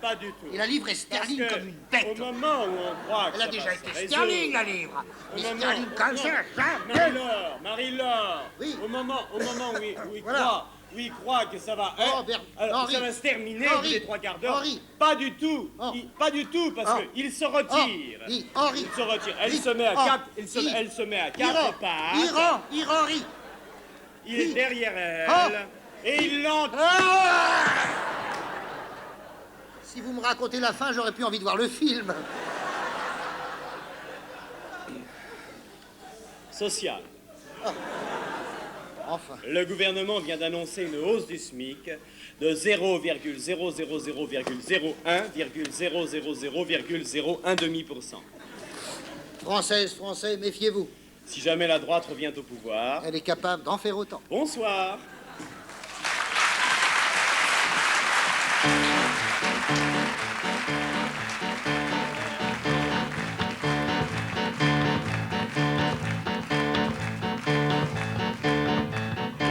pas du tout. Et la livre est sterling comme une bête. Au moment où on croit que Elle a ça déjà va été se sterling, la résoudre, livre. au Mais moment- sterling comme ça, jamais. Marie-Laure, Oui. au moment où il Voilà. croit, où il croit que ça va, Oh, Henri. ça va se terminer au bout Henri. des 3/4 d'heure. Henri. Pas du tout, Oh. pas du tout, parce Oh. qu'il se retire. Oh. Dis, Henri. Il se retire. Elle Dis, se met à oh. 4, Dis. elle se met à 4 pattes. Henri. Il est derrière elle. Oh. Et il l'entend. Ah! Si vous me racontez la fin, j'aurais plus envie de voir le film. Social. Enfin. Le gouvernement vient d'annoncer une hausse du SMIC de 0,000,001,000,012%. Français, méfiez-vous. Si jamais la droite revient au pouvoir... Elle est capable d'en faire autant. Bonsoir.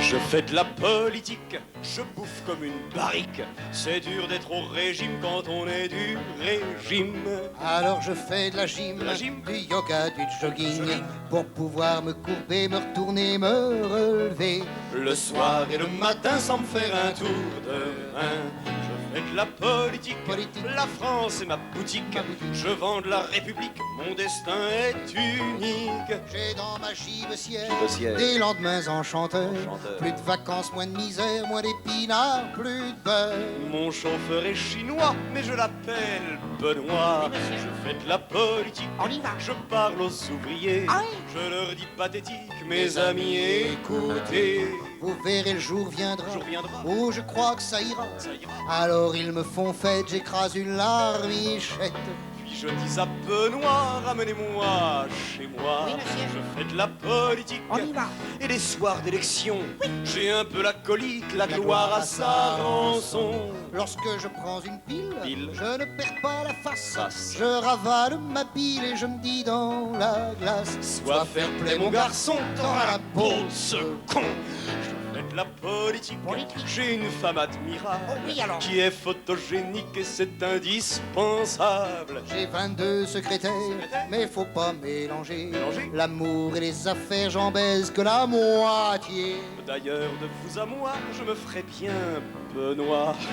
Je fais de la politique, je bouffe comme une barrique. C'est dur d'être au régime quand on est du régime. Alors je fais de la gym, du yoga, du jogging, pour pouvoir me courber, me retourner, me relever. Le soir et le matin sans me faire un tour de main. Je fais de la politique, la France est ma boutique. Je vends de la République, mon destin est unique. J'ai dans ma gibecière Gibecière. des lendemains enchanteurs. Enchanteurs. Plus de vacances, moins de misère, moins d'épinards, plus de beurre. Mon chauffeur est chinois, mais je l'appelle Benoît. Je fais de la politique, On y va. je parle aux ouvriers. Ah oui. Je leur dis pathétique, mes amis, écoutez. Vous verrez, le jour viendra, Le jour viendra. où je crois que ça ira. Ça ira. Alors ils me font fête, j'écrase une larmichette. Puis je dis à Benoît, ramenez-moi chez moi. Oui, monsieur. Je fais de la politique. On y va. Et les soirs d'élection, j'ai un peu la colique, la gloire à sa rançon. Lorsque je prends une pile, Pile. je ne perds pas la face. Face. Je ravale ma pile et je me dis dans la glace. Sois fair play mon garçon, t'auras la peau de ce con. Je fais de la politique, j'ai une femme admirable Oh oui, alors. qui est photogénique et c'est indispensable. J'ai 22 secrétaires, mais faut pas mélanger. Mélanger. L'amour et les affaires, j'en baise que la moitié. D'ailleurs, de vous à moi, je me ferais bien Benoît. Je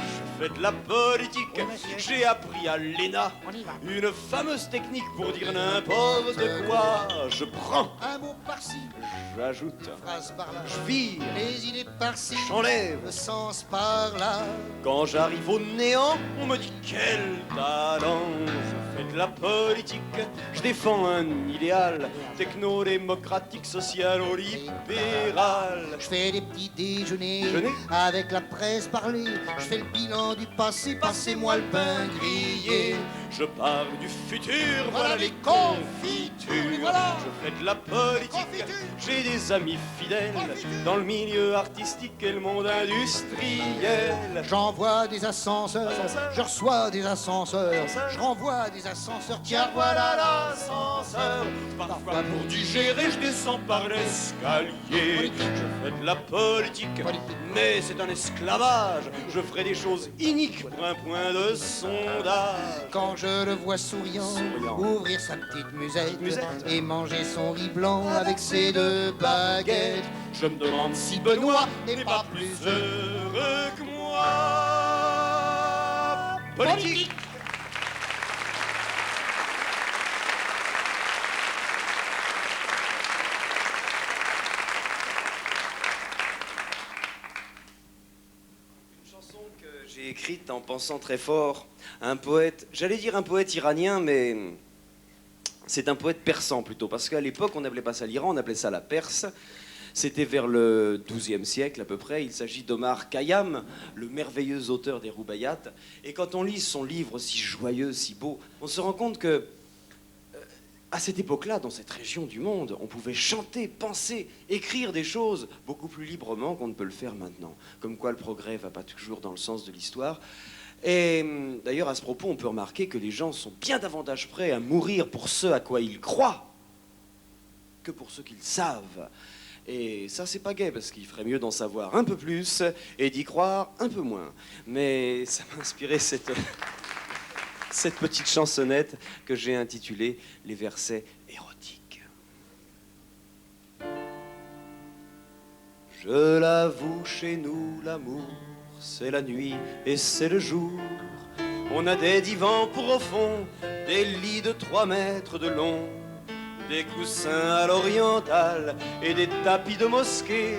fais de la politique, Oui, monsieur. j'ai appris à l'ENA On y va. une fameuse technique pour dire n'importe quoi. Je prends, Un mot par-ci, j'ajoute, phrase par-là. je vire, Les idées par-ci, j'enlève. le sens par-là. Quand j'arrive au néant, on me dit quel talent. Je fais de la politique, je défends un idéal techno-démocratique, social-libéral. Je fais des petits déjeuners Déjeuner. avec la presse parlée. Je fais le bilan du passé, passez-moi le pain grillé. Je parle du futur, voilà les confitures. Voilà. Je fais de la politique, Confiture. j'ai des amis fidèles Confiture. dans le milieu artistique et le monde industriel. J'envoie des ascenseurs, Ascenseurs. je reçois des ascenseurs, Ascenseurs. je renvoie des ascenseurs. Tiens, voilà l'ascenseur. Parfois pour digérer, je descends par l'escalier. Je fais de la politique, mais c'est un esclavage. Je ferai des choses iniques pour un point de sondage. Quand je le vois souriant, Souriant. ouvrir sa petite musette, musette. et manger son riz blanc avec ses 2 baguettes. Je me demande si Benoît n'est pas plus heureux que moi. Politique. Une chanson que j'ai écrite en pensant très fort à un poète, j'allais dire un poète iranien, mais c'est un poète persan plutôt, parce qu'à l'époque, on n'appelait pas ça l'Iran, on appelait ça la Perse. C'était vers le XIIe siècle à peu près. Il s'agit d'Omar Khayyam, le merveilleux auteur des Roubaïat. Et quand on lit son livre si joyeux, si beau, on se rend compte que, à cette époque-là, dans cette région du monde, on pouvait chanter, penser, écrire des choses beaucoup plus librement qu'on ne peut le faire maintenant. Comme quoi le progrès ne va pas toujours dans le sens de l'histoire. Et d'ailleurs, à ce propos, on peut remarquer que les gens sont bien davantage prêts à mourir pour ce à quoi ils croient que pour ce qu'ils savent. Et ça, c'est pas gai, parce qu'il ferait mieux d'en savoir un peu plus et d'y croire un peu moins. Mais ça m'a inspiré cette cette petite chansonnette que j'ai intitulée Les versets érotiques. Je l'avoue, chez nous, l'amour, c'est la nuit et c'est le jour. On a des divans profonds, des lits de 3 mètres de long, des coussins à l'orientale et des tapis de mosquée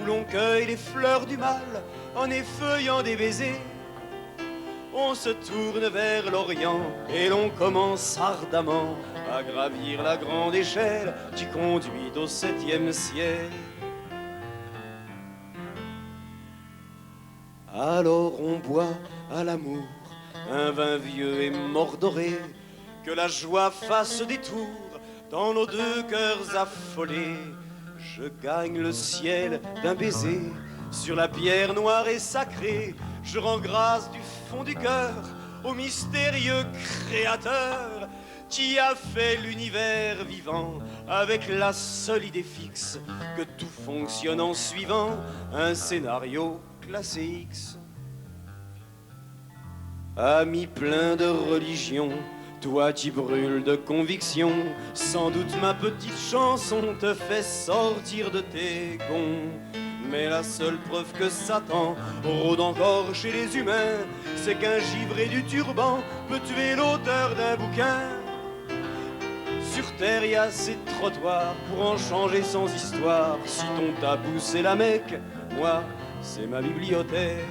où l'on cueille les fleurs du mal en effeuillant des baisers. On se tourne vers l'Orient et l'on commence ardemment à gravir la grande échelle qui conduit au 7e ciel. Alors on boit à l'amour un vin vieux et mordoré, que la joie fasse des tours dans nos 2 cœurs affolés. Je gagne le ciel d'un baiser sur la pierre noire et sacrée. Je rends grâce du fond du cœur au mystérieux créateur qui a fait l'univers vivant avec la seule idée fixe que tout fonctionne en suivant un scénario classé X. Ami plein de religion, toi qui brûles de conviction, sans doute ma petite chanson te fait sortir de tes gonds. Mais la seule preuve que Satan rôde encore chez les humains, c'est qu'un givré du turban peut tuer l'auteur d'un bouquin. Sur terre y a ces trottoirs pour en changer sans histoire. Si ton tabou c'est la Mecque, moi c'est ma bibliothèque.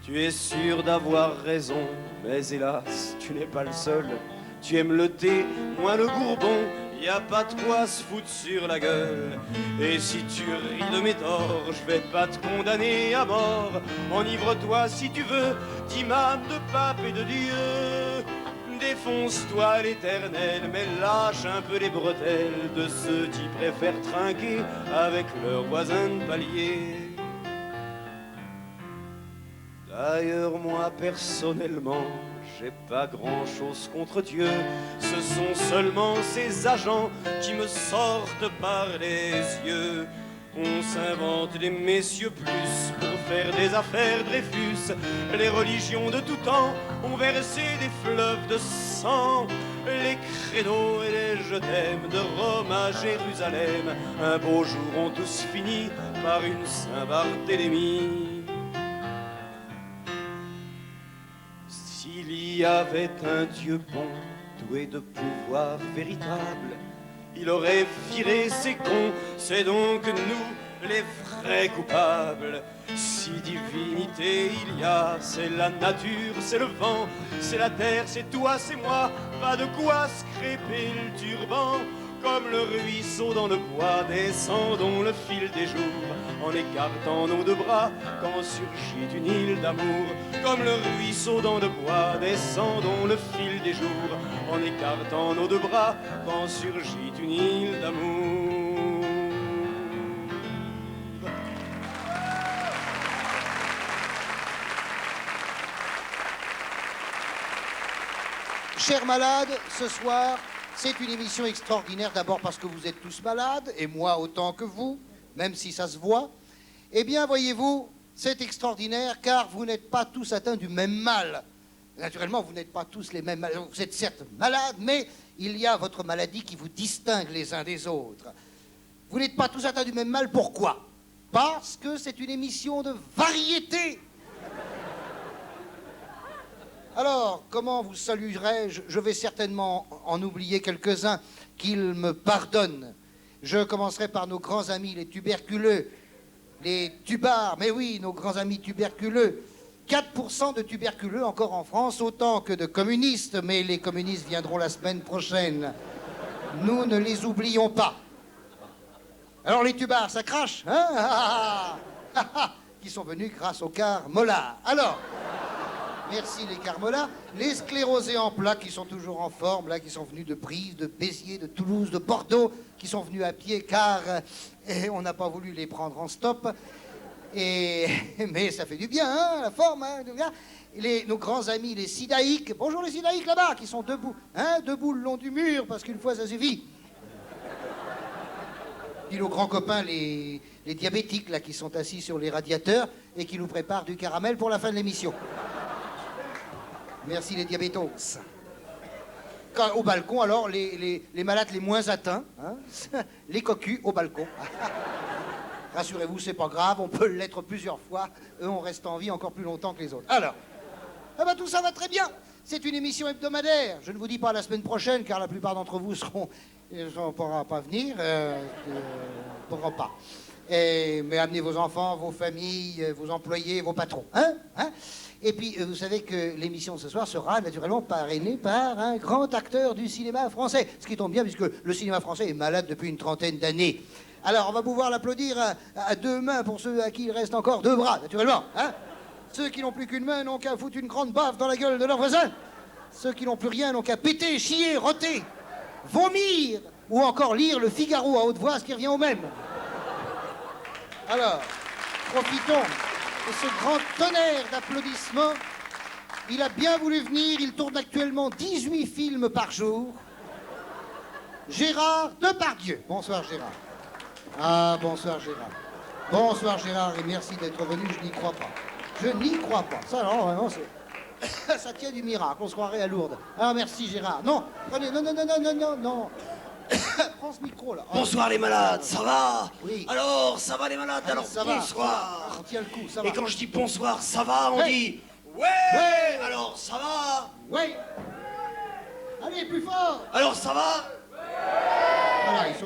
Tu es sûr d'avoir raison, mais hélas, tu n'es pas le seul. Tu aimes le thé, moins le bourbon, y a pas de quoi se foutre sur la gueule. Et si tu ris de mes torts, je vais pas te condamner à mort. Enivre-toi si tu veux d'imam, de pape et de Dieu. Défonce-toi à l'éternel, mais lâche un peu les bretelles de ceux qui préfèrent trinquer avec leurs voisins de palier. D'ailleurs, moi, personnellement, j'ai pas grand-chose contre Dieu. Ce sont seulement ces agents qui me sortent par les yeux. On s'invente des messieurs plus pour faire des affaires Dreyfus. Les religions de tout temps ont versé des fleuves de sang. Les créneaux et les je t'aime de Rome à Jérusalem, un beau jour ont tous fini par une Saint-Barthélemy. S'il y avait un Dieu bon, doué de pouvoir véritable, il aurait viré ces cons, c'est donc nous les vrais coupables. Si divinité il y a, c'est la nature, c'est le vent, c'est la terre, c'est toi, c'est moi, pas de quoi se crêper le turban. Comme le ruisseau dans le bois, descendons le fil des jours, en écartant nos 2 bras, quand surgit une île d'amour. Comme le ruisseau dans le bois, descendons le fil des jours, en écartant nos 2 bras, quand surgit une île d'amour. Chers malades, ce soir, c'est une émission extraordinaire, d'abord parce que vous êtes tous malades, et moi autant que vous, même si ça se voit. Eh bien, voyez-vous, c'est extraordinaire car vous n'êtes pas tous atteints du même mal. Naturellement, vous n'êtes pas tous les mêmes malades. Vous êtes certes malades, mais il y a votre maladie qui vous distingue les uns des autres. Vous n'êtes pas tous atteints du même mal, pourquoi? Parce que c'est une émission de variété. Alors, comment vous saluerai-je? Je vais certainement en oublier quelques-uns, qu'ils me pardonnent. Je commencerai par nos grands amis, les tuberculeux, les tubards, mais oui, nos grands amis tuberculeux. 4% de tuberculeux encore en France, autant que de communistes, mais les communistes viendront la semaine prochaine. Nous ne les oublions pas. Alors les tubards, ça crache, hein? Qui sont venus grâce au car Mollard. Alors... Merci les Carmolas. Les sclérosés en plaques qui sont toujours en forme, là, qui sont venus de Brive, de Béziers, de Toulouse, de Bordeaux, qui sont venus à pied car on n'a pas voulu les prendre en stop. Mais ça fait du bien, hein, la forme, hein, du bien. Nos grands amis, les sidaïques, bonjour les sidaïques là-bas, qui sont debout, hein, debout le long du mur, parce qu'une fois ça suffit. Puis nos grands copains, les diabétiques, là, qui sont assis sur les radiateurs et qui nous préparent du caramel pour la fin de l'émission. Merci les diabétos. Au balcon, alors, les malades les moins atteints, hein, les cocus au balcon. Rassurez-vous, c'est pas grave, on peut l'être plusieurs fois. Eux, on reste en vie encore plus longtemps que les autres. Alors, eh ben, tout ça va très bien. C'est une émission hebdomadaire. Je ne vous dis pas la semaine prochaine, car la plupart d'entre vous ne pourront pas venir. Ne pourront pas. Mais amenez vos enfants, vos familles, vos employés, vos patrons. Hein? Et puis, vous savez que l'émission de ce soir sera naturellement parrainée par un grand acteur du cinéma français. Ce qui tombe bien, puisque le cinéma français est malade depuis une trentaine d'années. Alors, on va pouvoir l'applaudir à deux mains pour ceux à qui il reste encore deux bras, naturellement. Hein? Ceux qui n'ont plus qu'une main n'ont qu'à foutre une grande baffe dans la gueule de leur voisin. Ceux qui n'ont plus rien n'ont qu'à péter, chier, roter, vomir, ou encore lire le Figaro à haute voix, ce qui revient au même. Alors, profitons de ce grand tonnerre d'applaudissements. Il a bien voulu venir, il tourne actuellement 18 films par jour. Gérard Depardieu. Bonsoir Gérard. Ah, bonsoir Gérard. Bonsoir Gérard et merci d'être venu, je n'y crois pas. Je n'y crois pas. Ça, non, vraiment, c'est... ça tient du miracle, on se croirait à Lourdes. Ah, merci Gérard. Non, prenez, non. Prends ce micro, là. Bonsoir les malades, ça va? Oui. Alors, ça va les malades? Allez, alors, ça bonsoir. va. On tient le coup, ça va. Et quand je dis bonsoir, ça va, on Ouais. dit... Ouais. Ouais. Alors, ça va? Oui. Allez, plus fort. Alors, ça va?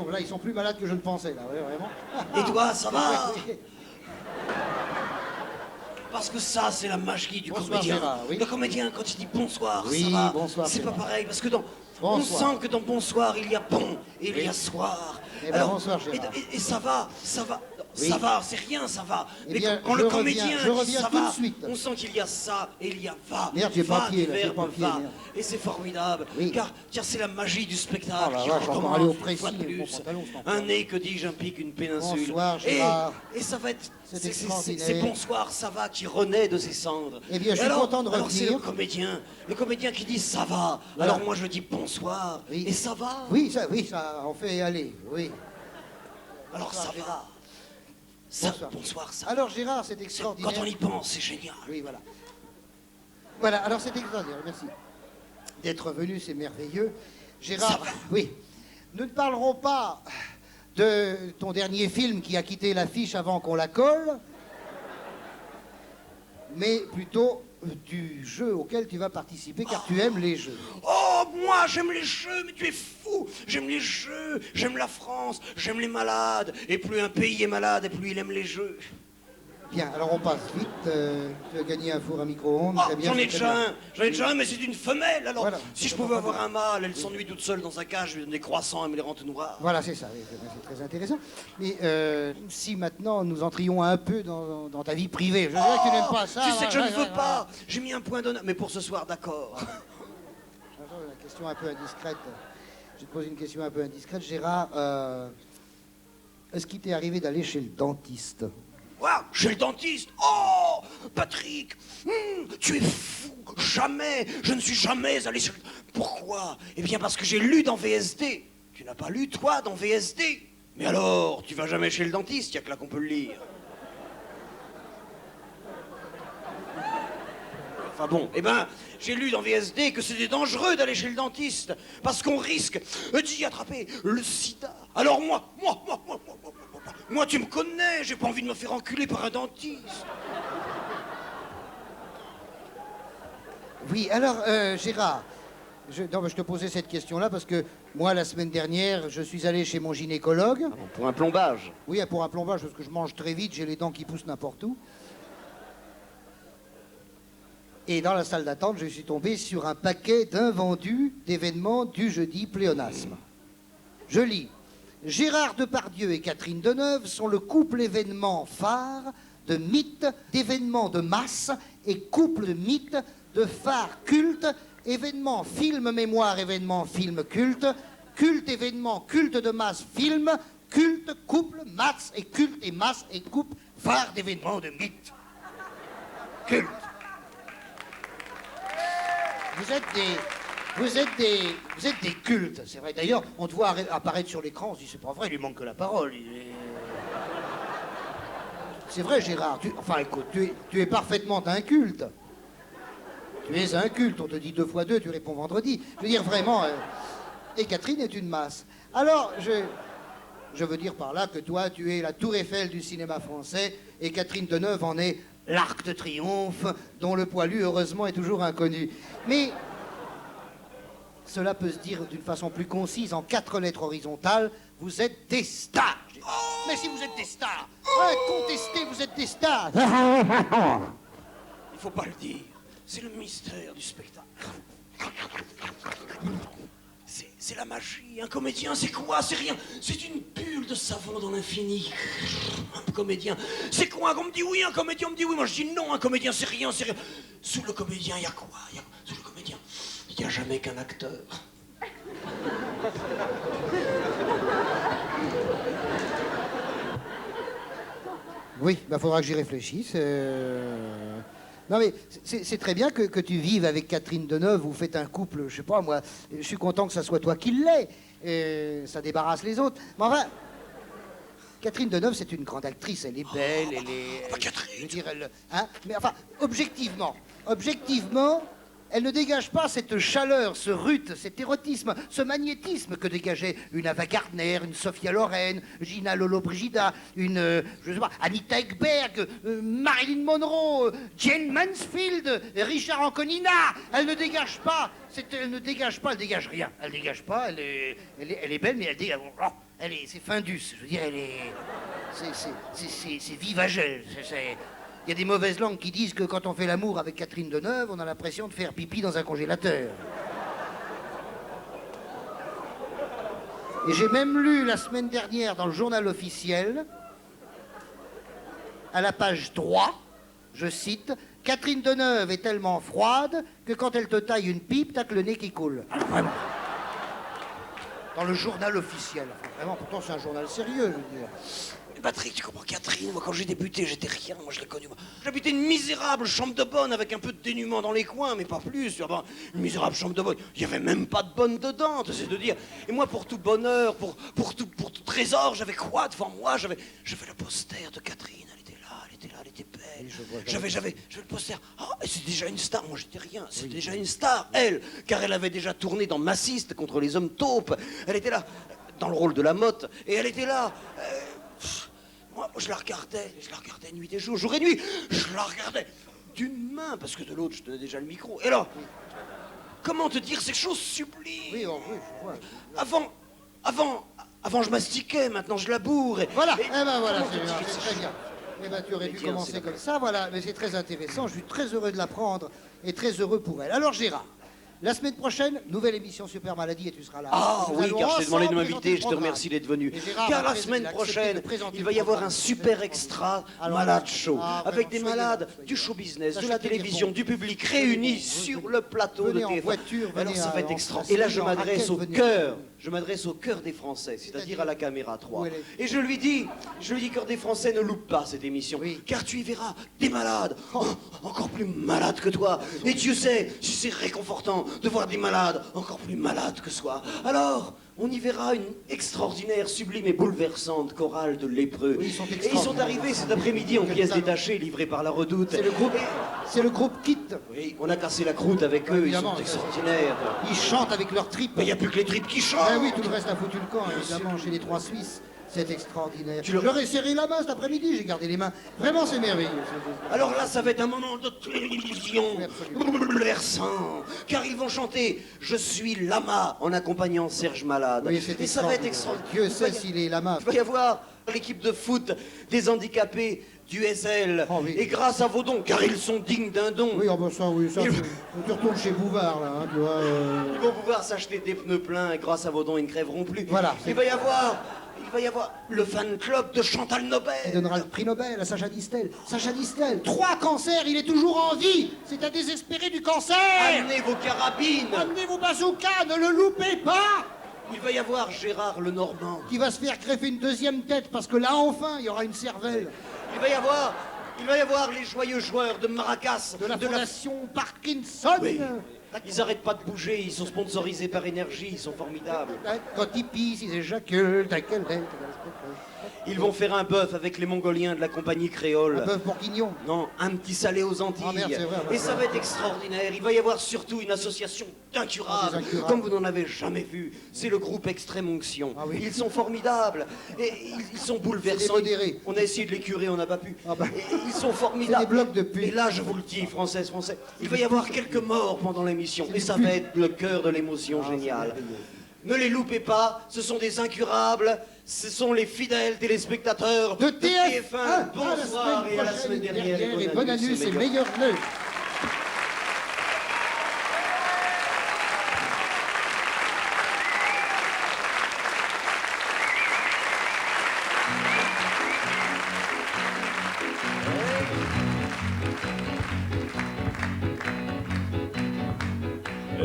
Voilà, ils sont plus malades que je ne pensais, là, ouais, vraiment. Et toi, ça va? Oui. Parce que ça, c'est la magie du Bonsoir, comédien. Gérard, oui. Le comédien, quand il dit bonsoir, Oui, ça va, bonsoir, c'est pas Gérard. pareil. Parce que on Bonsoir. sent que dans bonsoir, il y a bon et il y a Oui. soir. Eh ben, bonsoir, Gérard. Et ça va. Oui. Ça va, c'est rien, ça va. Eh Mais bien, quand je le reviens- comédien je dit reviens ça tout de va, suite. on sent qu'il y a ça et il y a va. Merde, j'ai Va pas pied, du là, j'ai verbe pas pied, va. merde. Et c'est formidable, Oui. car c'est la magie du spectacle Oh la qui vache, on va recommence aller au une précis, fois de mon plus. pantalon, c'est Un nez, que dis-je, implique une péninsule. Bonsoir, Gérard. Et ça va être... C'est extraordinaire. C'est bonsoir, ça va, qui renaît de ses cendres. Eh bien, je suis Alors- content de alors c'est revenir. le comédien qui dit ça va. Voilà. Alors moi je dis bonsoir. Oui. Et ça va. Oui, ça, on fait aller, oui. Alors Bonsoir, ça Gérard. va. Bonsoir, ça va. Alors, Gérard, c'est extraordinaire. Quand on y pense, c'est génial. Oui, voilà. Voilà, alors c'est extraordinaire, merci. D'être venu, c'est merveilleux. Gérard, Ça va. oui. Nous ne parlerons pas de ton dernier film qui a quitté l'affiche avant qu'on la colle, mais plutôt du jeu auquel tu vas participer, car tu aimes les jeux. Oh, moi j'aime les jeux, mais tu es fou. J'aime les jeux, j'aime la France, j'aime les malades. Et plus un pays est malade, et plus il aime les jeux. Bien, alors on passe vite. Tu as gagné un four à micro-ondes. Oh, très bien, j'en ai c'est très déjà bien. un, mais c'est une femelle. Alors, Voilà. si je Ça pouvais va avoir pas un mâle, elle s'ennuie toute seule dans sa cage, je lui donne des croissants, elle me les rend tout noirs. Voilà, c'est ça, oui, c'est très intéressant. Mais si maintenant nous entrions un peu dans ta vie privée, je sais que tu n'aimes pas ça. Tu sais que je ne voilà, veux pas. J'ai mis un point d'honneur, mais pour ce soir, d'accord. Attends, une question un peu indiscrète. Je te pose une question un peu indiscrète. Gérard, est-ce qu'il t'est arrivé d'aller chez le dentiste? Quoi? Chez le dentiste? Oh, Patrick, tu es fou. Jamais, je ne suis jamais allé chez le... Pourquoi? Eh bien parce que j'ai lu dans VSD. Tu n'as pas lu, toi, dans VSD? Mais alors, tu vas jamais chez le dentiste, il n'y a que là qu'on peut le lire. Enfin bon, eh ben, j'ai lu dans VSD que c'était dangereux d'aller chez le dentiste, parce qu'on risque d'y attraper le sida. Alors moi, tu me connais, j'ai pas envie de me faire enculer par un dentiste. Oui, alors, Gérard, je te posais cette question-là parce que moi, la semaine dernière, je suis allé chez mon gynécologue. Bon, pour un plombage. Oui, pour un plombage, parce que je mange très vite, j'ai les dents qui poussent n'importe où. Et dans la salle d'attente, je suis tombé sur un paquet d'invendus d'événements du jeudi pléonasme. Je lis. Gérard Depardieu et Catherine Deneuve sont le couple événement phare de mythes, d'événements de masse et couple de mythes, de phare culte, événement film mémoire, événement film culte, culte événement culte de masse film, culte couple masse et culte et masse et couple phare d'événements de mythes. Culte. Vous êtes des cultes, c'est vrai. D'ailleurs, on te voit apparaître sur l'écran, on se dit, c'est pas vrai, il lui manque que la parole. C'est vrai, Gérard. Enfin, écoute, tu es parfaitement un culte. Tu es un culte, on te dit 2 fois 2, tu réponds vendredi. Je veux dire, vraiment... Et Catherine est une masse. Alors, je veux dire par là que toi, tu es la tour Eiffel du cinéma français, et Catherine Deneuve en est l'Arc de Triomphe, dont le poilu, heureusement, est toujours inconnu. Mais cela peut se dire d'une façon plus concise, en 4 lettres horizontales, vous êtes des stars. Mais si vous êtes des stars, incontesté, vous êtes des stars. Il faut pas le dire. C'est le mystère du spectacle. C'est la magie. Un comédien, c'est quoi? C'est rien. C'est une bulle de savon dans l'infini. Un comédien, c'est quoi? On me dit oui, un comédien, on me dit oui. Moi, je dis non, un comédien, c'est rien, c'est rien. Sous le comédien, il y a quoi? Sous le comédien, il n'y a jamais qu'un acteur. Oui, il faudra que j'y réfléchisse. Non mais c'est très bien que tu vives avec Catherine Deneuve, vous faites un couple, je sais pas moi, je suis content que ça soit toi qui l'aies, ça débarrasse les autres. Mais enfin, Catherine Deneuve c'est une grande actrice, elle est belle, elle est... Catherine. Je veux dire, hein, mais enfin, objectivement, elle ne dégage pas cette chaleur, ce rut, cet érotisme, ce magnétisme que dégageait une Ava Gardner, une Sophia Loren, Gina Lollobrigida, une, je sais pas, Anita Ekberg, Marilyn Monroe, Jane Mansfield, Richard Anconina. Elle ne dégage pas, elle dégage rien. Elle dégage pas, elle est belle, mais elle dégage... Oh, c'est Findus, je veux dire, c'est Vivagel, Il y a des mauvaises langues qui disent que quand on fait l'amour avec Catherine Deneuve, on a l'impression de faire pipi dans un congélateur. Et j'ai même lu la semaine dernière dans le journal officiel, à la page 3, je cite, « Catherine Deneuve est tellement froide que quand elle te taille une pipe, t'as que le nez qui coule. » Alors vraiment. Dans le journal officiel. Enfin, vraiment, pourtant c'est un journal sérieux, je veux dire. Patrick, tu comprends, Catherine, moi quand j'ai débuté, j'étais rien, moi je l'ai connue. J'habitais une misérable chambre de bonne avec un peu de dénuement dans les coins, mais pas plus. Une misérable chambre de bonne, il n'y avait même pas de bonne dedans, c'est de dire. Et moi, pour tout bonheur, pour tout trésor, j'avais quoi devant moi? J'avais le poster de Catherine, elle était là, elle était belle. J'avais le poster. Oh, et c'est déjà une star, moi j'étais rien, c'est déjà une star, elle, car elle avait déjà tourné dans Massiste contre les hommes taupes. Elle était là, dans le rôle de la motte, et elle était là. Moi, je la regardais nuit et jour et nuit. Je la regardais d'une main, parce que de l'autre, je tenais déjà le micro. Et là, comment te dire ces choses sublimes? Oui, je vois. Avant, je mastiquais, maintenant je laboure. Voilà, mais, voilà, c'est très bien. Eh ben, tu aurais pu commencer comme ça, voilà. Mais c'est très intéressant, je suis très heureux de l'apprendre et très heureux pour elle. Alors, Gérard, la semaine prochaine, nouvelle émission Super Maladie et tu seras là. Ah oui, car je t'ai demandé de m'inviter, je te remercie d'être venu. Car la semaine prochaine, il va y avoir un super extra Malade Show, avec des malades du show business, de la télévision, du public réunis sur le plateau de TF1. Alors ça va être extraordinaire. Et là, je m'adresse au cœur des Français, c'est-à-dire à la caméra 3. Et je lui dis, cœur des Français, ne loupe pas cette émission, car tu y verras des malades, encore plus malades que toi. Et tu sais, si c'est réconfortant de voir des malades encore plus malades que soi. Alors, on y verra une extraordinaire, sublime et bouleversante chorale de lépreux. Oui, et ils sont arrivés cet après-midi en pièces détachées, livrées par la Redoute. C'est le groupe Kit. Oui, on a cassé la croûte avec eux, ils sont extraordinaires. Ils chantent avec leurs tripes. Mais il n'y a plus que les tripes qui chantent. Ah oui, tout le reste a foutu le camp, évidemment, chez les 3 Suisses. C'est extraordinaire. Je leur ai serré la main cet après-midi, j'ai gardé les mains. Vraiment, c'est merveilleux. Alors là, ça va être un moment de télévision bouleversant, car ils vont chanter « Je suis lama » en accompagnant Serge Malade. Oui, c'est et ça va être extraordinaire. Dieu sait s'il est lama. Il va y avoir l'équipe de foot des handicapés du SL. Oh, oui. Et grâce à vos dons, car ils sont dignes d'un don. Oui, ça, tu retournes chez Bouvard, là, hein, tu vois. Ils vont pouvoir s'acheter des pneus pleins et grâce à vos dons, ils ne crèveront plus. Voilà. Il va y avoir le fan club de Chantal Nobel. Il donnera le prix Nobel à Sacha Distel. Sacha Distel, 3 cancers, il est toujours en vie. C'est un désespéré du cancer. Amenez vos carabines. Amenez vos bazookas, ne le loupez pas. Il va y avoir Gérard Lenormand. Qui va se faire greffer une 2e tête, parce que là, enfin, il y aura une cervelle. Il va y avoir les joyeux joueurs de maracas. De la fondation Parkinson. Oui. Ils arrêtent pas de bouger, ils sont sponsorisés par Énergie, ils sont formidables. Quand ils pissent, ils éjaculent. Ils vont faire un bœuf avec les Mongoliens de la compagnie créole. Un bœuf bourguignon. Non, un petit salé aux Antilles. Ah, merde, c'est vrai, Et ça va être extraordinaire. Il va y avoir surtout une association d'incurables, des incurables. comme vous n'en avez jamais vu. C'est le groupe Extrême Onction. Ah oui. Ils sont formidables. Et ils sont bouleversants. C'est des modérés. On a essayé de les curer, on n'a pas pu. Ah bah. Et ils sont formidables. C'est des blocs de putes. Et là, je vous le dis, français. Il va y avoir quelques morts pendant l'émission. Et ça va être le cœur de l'émotion géniale. Ne les loupez pas, ce sont des incurables, ce sont les fidèles téléspectateurs De TF1. À Bonsoir et à la semaine dernière. Et bonne année, c'est meilleur nœud.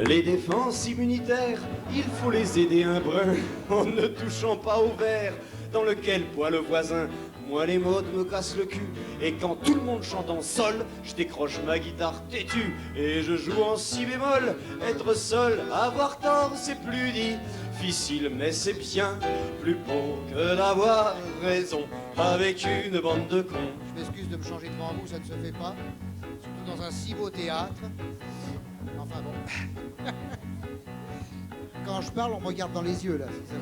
Les défenses immunitaires, il faut les aider un brin en ne touchant pas au verre dans lequel boit le voisin. Moi les modes me cassent le cul et quand tout le monde chante en sol, je décroche ma guitare têtue et je joue en si bémol. Être seul, avoir tort, c'est plus difficile mais c'est bien plus beau que d'avoir raison avec une bande de cons. Je m'excuse de me changer devant vous, ça ne se fait pas. Surtout dans un si beau théâtre. Enfin bon. Quand je parle, on me regarde dans les yeux, là. C'est ça.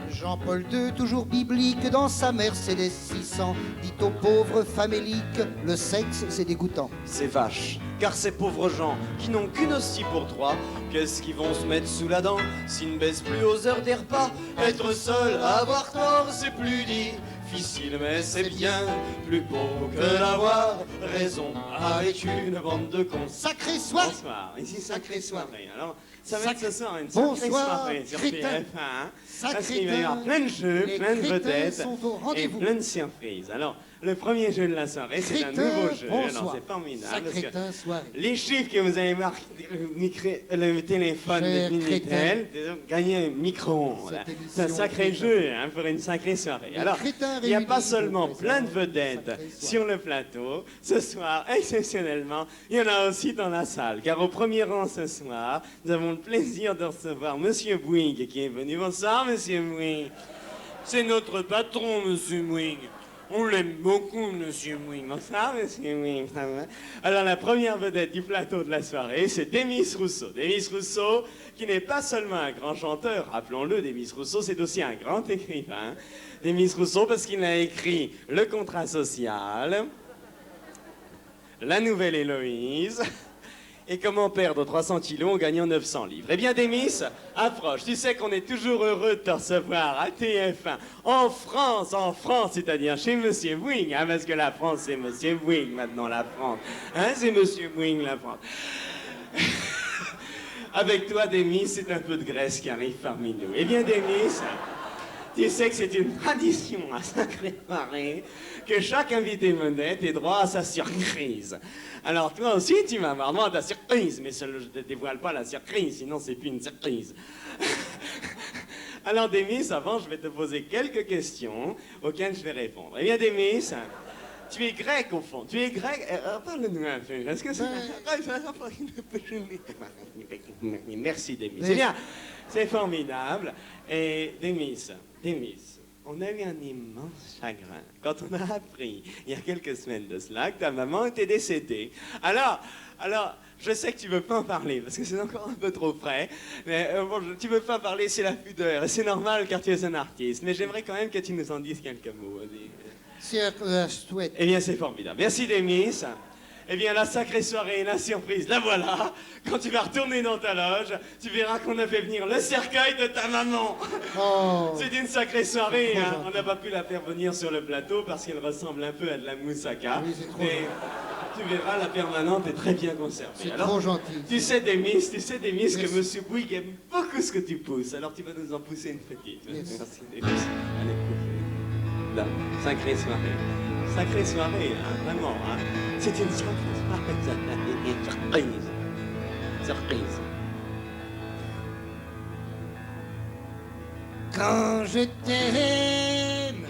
Jean-Paul II, toujours biblique, dans sa Mercedes 600, dit aux pauvres faméliques, le sexe, c'est dégoûtant. C'est vache, car ces pauvres gens qui n'ont qu'une hostie pour trois, qu'est-ce qu'ils vont se mettre sous la dent s'ils ne baissent plus aux heures des repas? Être seul, avoir tort, c'est plus difficile, mais c'est bien plus beau que d'avoir raison avec une bande de cons. Sacré soir. Bonsoir, ici Sacré sacrée soirée. Alors, ça va être Sacré- ce soir une sacrée Bonsoir, soirée sur crétin. TF1. Hein, parce Sacré qu'il va y avoir crétin. plein de jeux, Les plein de crétins vedettes sont au et rendez-vous. plein de surprises. Alors, le premier jeu de la soirée, c'est un Crétin, nouveau jeu. Alors, bonsoir. c'est formidable. Sacré parce que crétin, soirée. les chiffres que vous avez marqués, le téléphone Cher de Minitel, gagnez un micro-ondes. Cette C'est un émission sacré crétin. jeu hein, pour une sacrée soirée. Les Alors, crétins il n'y a réunis pas pour seulement présenter plein de une vedettes sacrée soirée. sur le plateau. Ce soir, exceptionnellement, il y en a aussi dans la salle. Car au premier rang ce soir, nous avons le plaisir de recevoir Monsieur Bouygues qui est venu. Bonsoir, Monsieur Bouygues. C'est notre patron, Monsieur Bouygues. On l'aime beaucoup, Monsieur Bouygues. Bonsoir, Monsieur Bouygues. Ça va? Alors, la première vedette du plateau de la soirée, c'est Demis Rousseau. Demis Rousseau, qui n'est pas seulement un grand chanteur, rappelons-le, Demis Rousseau, c'est aussi un grand écrivain. Demis Rousseau, parce qu'il a écrit Le Contrat Social, La Nouvelle Héloïse, et Comment perdre 300 kilos en gagnant 900 livres. Eh bien, Demis, approche. Tu sais qu'on est toujours heureux de te recevoir à TF1, en France, c'est-à-dire chez Monsieur Bouygues, hein, parce que la France, c'est Monsieur Bouygues maintenant, la France. Hein, c'est Monsieur Bouygues, la France. Avec toi, Demis, c'est un peu de Grèce qui arrive parmi nous. Eh bien, Demis, tu sais que c'est une tradition à Sacré Soirée que chaque invité vedette ait droit à sa surprise. Alors toi aussi, tu vas avoir droit à ta surprise, mais je ne te dévoile pas la surprise, sinon c'est plus une surprise. Alors Demis, avant, je vais te poser quelques questions auxquelles je vais répondre. Eh bien, Demis, tu es grec au fond. Tu es grec. Parle-nous un peu. Est-ce que c'est... Merci, Demis. C'est bien. C'est formidable. Et Demis, on a eu un immense chagrin quand on a appris, il y a quelques semaines de cela, que ta maman était décédée. Alors, je sais que tu veux pas en parler, parce que c'est encore un peu trop frais, mais bon, tu veux pas parler, c'est la pudeur, et c'est normal car tu es un artiste, mais j'aimerais quand même que tu nous en dises quelques mots. C'est souhait. Eh bien, c'est formidable. Merci, Demis. Eh bien, la sacrée soirée, la surprise, la voilà. Quand tu vas retourner dans ta loge, tu verras qu'on a fait venir le cercueil de ta maman. Oh. C'est une sacrée soirée, hein. On n'a pas pu la faire venir sur le plateau parce qu'elle ressemble un peu à de la moussaka. Oui, c'est trop Mais tu verras, la permanente est très bien conservée. C'est Alors, trop gentil. Tu sais, Demis, que Merci. Monsieur Bouygues aime beaucoup ce que tu pousses. Alors, tu vas nous en pousser une petite. Merci. Merci, Demis. Allez, pousse. Là, sacrée soirée. Sacrée soirée, hein, vraiment, hein. C'est une sacrée soirée. Surprise. Surprise. Quand je t'aime,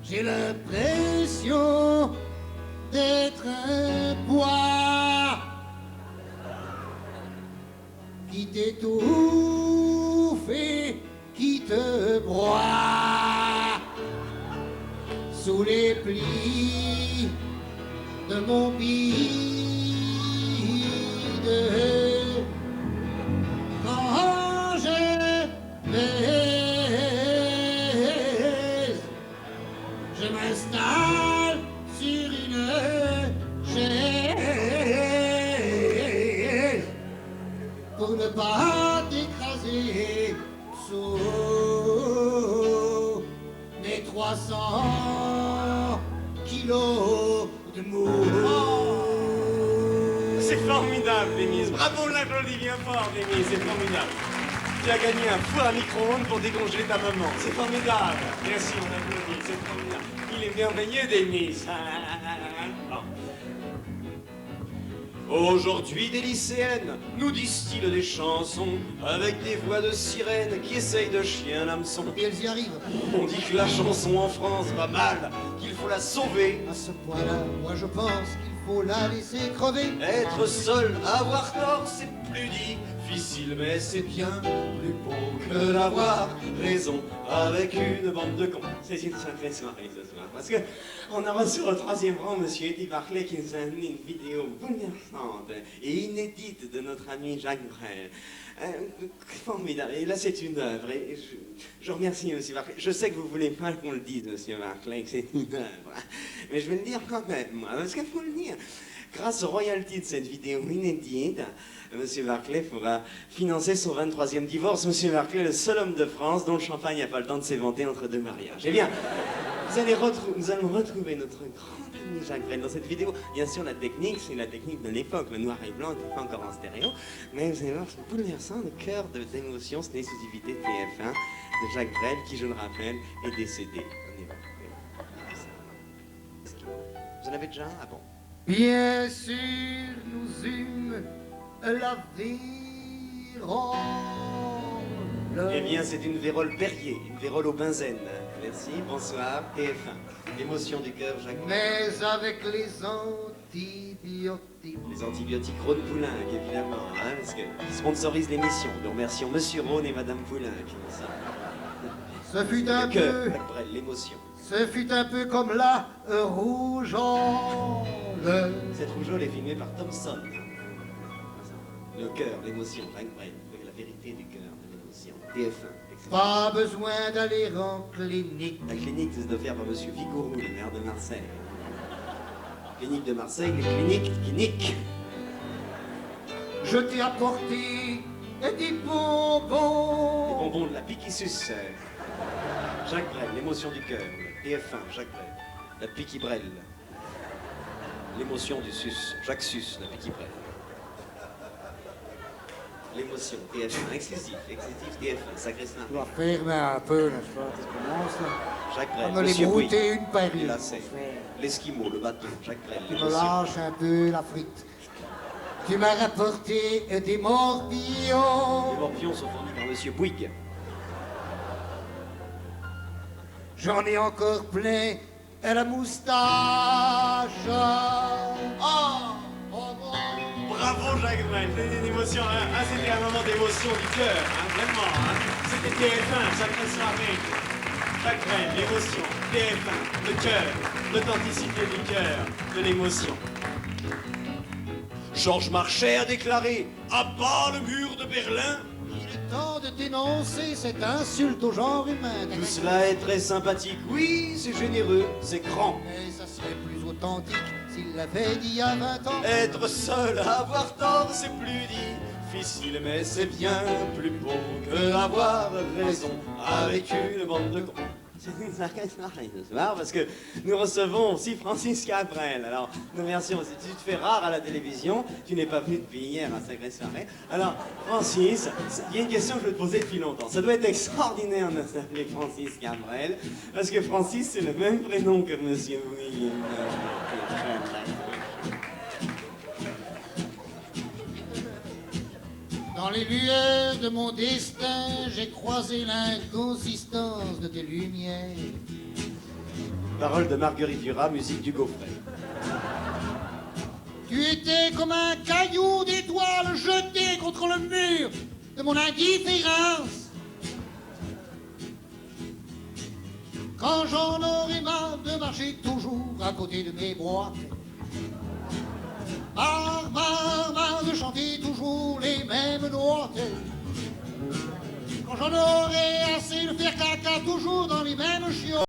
j'ai l'impression d'être être un poids qui t'étouffe et qui te broie sous les plis de mon bide. Quand je baise, je m'installe sur une chaise pour ne pas t'écraser sous mes 300 kilos de mou. C'est formidable, Démise. Bravo, on l'applaudit bien fort, Démise. C'est formidable. Tu as gagné un four à micro-ondes pour décongeler ta maman. C'est formidable. Merci, on applaudit. C'est formidable. Il est merveilleux, Démise. Bon. Aujourd'hui, des lycéennes nous distillent des chansons avec des voix de sirènes qui essayent de chier un hameçon. Et elles y arrivent. On dit que la chanson en France va mal, qu'il faut la sauver. À ce point-là, moi je pense qu'il faut la laisser crever. Être seul, avoir tort, c'est plus difficile, mais c'est bien plus beau que d'avoir raison avec une bande de cons. C'est une sacrée soirée ce soir, parce que on a reçu au troisième rang Monsieur Eddie Barclay qui nous a amené une vidéo bouleversante et inédite de notre ami Jacques Brel. Formidable. Et là, c'est une œuvre. Et je remercie Monsieur Barclay. Je sais que vous voulez pas qu'on le dise, Monsieur Barclay, que c'est une œuvre. Mais je vais le dire quand même, moi, parce qu'il faut le dire. Grâce aux royalties de cette vidéo inédite, Monsieur Barclay pourra financer son 23e divorce. Monsieur Barclay, le seul homme de France dont le champagne n'a pas le temps de s'éventer entre deux mariages. Eh bien, nous allons retrouver notre grand ami Jacques Brel dans cette vidéo. Bien sûr, la technique, c'est la technique de l'époque. Le noir et blanc n'était pas encore en stéréo. Mais vous allez voir, c'est bouleversant, le cœur d'émotion, c'est l'exclusivité de TF1 de Jacques Brel, qui, je le rappelle, est décédé. On y va. Vous en avez déjà? Ah bon? Bien sûr, nous eûmes la vérole. Eh bien, c'est une vérole Perrier, une vérole au benzène. Merci, bonsoir, TF1. L'émotion du cœur, Jacques Brel. Mais avec les antibiotiques. Les antibiotiques Rhône Poulenc, évidemment, hein, parce qu'ils sponsorisent l'émission. Nous remercions Monsieur Rhône et Madame Poulenc. Ce fut un Le cœur, peu, Jacques Brel, l'émotion. ce fut un peu comme la rougeole. Cette rougeole est filmée par Thomson. Le cœur, l'émotion, Jacques Brel, la vérité du cœur, de l'émotion. TF1. Pas besoin d'aller en clinique. La clinique, c'est offerte par Monsieur Vigourou, le maire de Marseille. Clinique de Marseille, les cliniques qui niquent. Je t'ai apporté des Les bonbons. bonbons de la piquissus. Jacques Brel, l'émotion du cœur. TF1, Jacques Brel. La piquibrelle. L'émotion du sus. Jacques Sus, la piquibrelle. L'émotion, TF1, exclusif TF1, sacré Tu dois fermer un peu, n'est-ce pas? Tu commences là. Jacques Brel, On me les Monsieur Bouygues, brouter une par une. là c'est l'Esquimau, le bateau, Jacques Brel, Tu me l'émotion. lâches un peu la frite. Tu m'as rapporté des morpions. Les morpions sont fournis par Monsieur Bouygues. J'en ai encore plein à la moustache. Oh, oh, oh. Bravo Jacques Brel, c'était une émotion, hein. Ah, c'était un moment d'émotion du cœur, hein, vraiment. Hein. C'était TF1, sacrée soirée. Jacques Brel, l'émotion, TF1, le cœur, l'authenticité du cœur, de l'émotion. Georges Marchais a déclaré « À bas le mur de Berlin !» Il est temps de dénoncer cette insulte au genre humain. Tout cela est très sympathique, oui, c'est généreux, c'est grand. Mais ça serait plus authentique s'il l'avait dit il y a 20 ans. Être seul, avoir tort, c'est plus difficile, mais c'est bien plus beau que d'avoir raison avec une bande de cons. C'est une sacrée soirée ce soir parce que nous recevons aussi Francis Cabrel. Alors, nous remercions. Tu te fais rare à la télévision, tu n'es pas venu depuis hier à Sacrée Soirée. Alors, Francis, il y a une question que je veux te poser depuis longtemps. Ça doit être extraordinaire de s'appeler Francis Cabrel parce que Francis, c'est le même prénom que Monsieur William. Dans les lueurs de mon destin, j'ai croisé l'inconsistance de tes lumières. Parole de Marguerite Duras, musique du Gaufret. Tu étais comme un caillou d'étoile jeté contre le mur de mon indifférence. Quand j'en aurais marre de marcher toujours à côté de mes boîtes. Marre de chanter toujours les mêmes notes. Quand j'en aurais assez de faire caca toujours dans les mêmes chiottes.